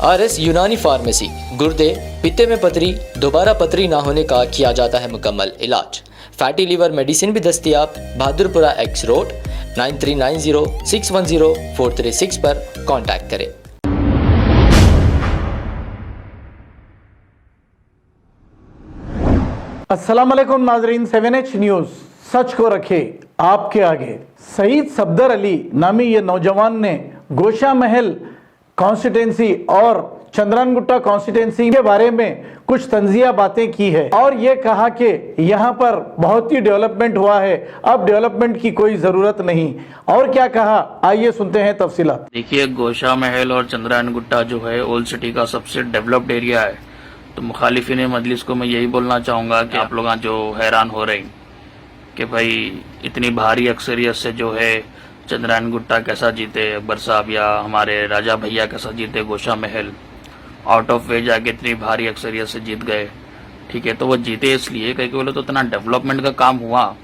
RS Unani pharmacy, गुर्दे, पित्ते में पथरी, दोबारा पथरी ना होने का किया जाता है मुकम्मल इलाज। फैटी लीवर मेडिसिन भी दस्तियाब। बहादुरपुरा X रोड 9390610436 पर कांटेक्ट करें। अस्सलाम वालेकुम नाजरीन, 7H न्यूज़ सच को रखे आपके आगे। सईद सफदर अली नामी ये नौजवान ने गोशा महल कॉन्स्टिटेंसी और चंद्रानगुट्टा कॉन्स्टिटेंसी के बारे में कुछ तंजिया बातें की है और ये कहा कि यहाँ पर बहुत ही डेवलपमेंट हुआ है, अब डेवलपमेंट की कोई ज़रूरत नहीं। और क्या कहा, आइए सुनते हैं तफसीलात। देखिए, गोशा महल और चंद्रानगुट्टा जो है ओल्ड सिटी का सबसे डेवलप्ड एरिया है। तो मुखालिफिन मजलिस को मैं यही बोलना चाहूँगा कि आप लोग जो हैरान हो रहे हैं कि भाई इतनी भारी अक्सरियत से जो है चंद्रायन कैसा जीते अकबर साहब या हमारे राजा भैया कैसा जीते गोशा महल, आउट ऑफ वे जाके इतनी भारी अक्सरियत से जीत गए। ठीक है, तो वो जीते इसलिए कहीं बोले तो इतना डेवलपमेंट का काम हुआ।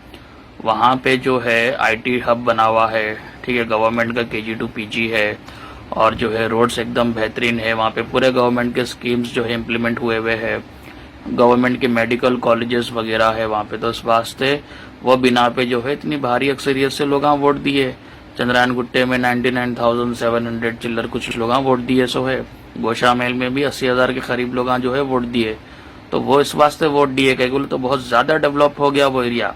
वहाँ पे जो है IT हब बना हुआ है, ठीक है, गवर्नमेंट का KG to PG है और जो है रोड्स एकदम बेहतरीन है। वहाँ पे पूरे गवर्नमेंट के स्कीम्स जो है इम्प्लीमेंट हुए हुए हैं, गवर्नमेंट के मेडिकल कॉलेजेस वगैरह है वहाँ पे। तो इस वास्ते वो बिना पे जो है इतनी भारी अक्सरियत से लोग वोट दिए। चंद्रायन गुट्टे में 99,700 चिल्लर कुछ लोग वोट दिए सो है। गोशा महल में भी 80,000 के करीब लोग जो है वोट दिए। तो वो इस वास्ते वोट दिए कहीं बोले तो बहुत ज़्यादा डेवलप हो गया वो एरिया,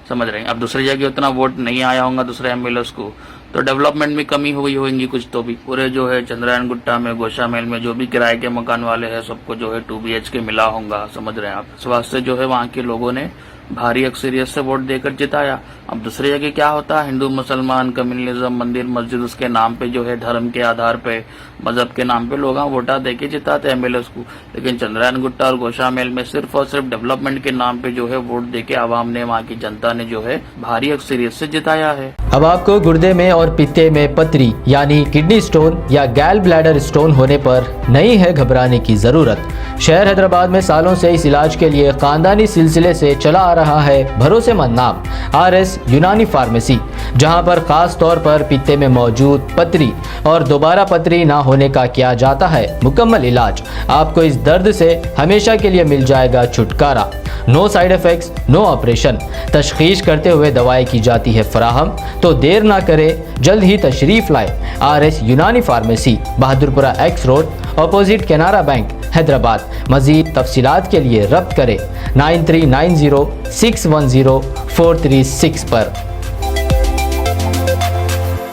समझ रहे हैं। अब दूसरी जगह उतना वोट नहीं आया होगा दूसरे MLAs को, तो डेवलपमेंट में कमी हुई होगी कुछ। तो भी पूरे जो है चंद्रायन गुट्टा में गोशा महल में जो भी किराए के मकान वाले हैं सबको जो है 2 BHK मिला होगा, समझ रहे हैं आप। इस वास्ते जो है वहाँ के लोगों ने भारी अक्सरियत से वोट देकर जिताया। अब दूसरी जगह क्या होता है, हिंदू मुसलमान कम्युनलिज्म, मंदिर मस्जिद उसके नाम पे जो है धर्म के आधार पे मजहब के नाम पे लोग वोटा देके जिताते MLAs को। लेकिन चंद्रायन गुट्टा और गोशा महल में सिर्फ और सिर्फ डेवलपमेंट के नाम पे जो है वोट देके आवाम ने, वहाँ की जनता ने जो है भारी अक्सरियत से जिताया है। अब आपको गुर्दे में और पित्ते में पथरी यानी किडनी स्टोन या गैल ब्लैडर स्टोन होने पर नहीं है घबराने की जरूरत। शहर हैदराबाद में सालों से इस इलाज के लिए खानदानी सिलसिले से चला आ रहा है भरोसेमंद नाम RS यूनानी फार्मेसी, जहां पर खास तौर पर पित्ते में मौजूद पथरी और दोबारा पथरी ना होने का किया जाता है मुकम्मल इलाज। आपको इस दर्द से हमेशा के लिए मिल जाएगा छुटकारा। No side effects, no operation. तशखीस करते हुए दवाएं की जाती है फराहम। तो देर ना करें, जल्द ही तशरीफ लाए RS Unani pharmacy, Bahadurpura X road opposite Canara bank, Hyderabad. मजीद तफसीलात के लिए रब्त करें 9390610436 पर।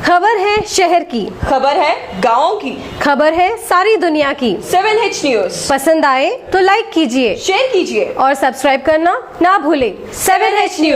खबर है शहर की, खबर है गाँव की, खबर है सारी दुनिया की। 7H न्यूज़ पसंद आए तो लाइक कीजिए, शेयर कीजिए और सब्सक्राइब करना ना भूलें। 7H news.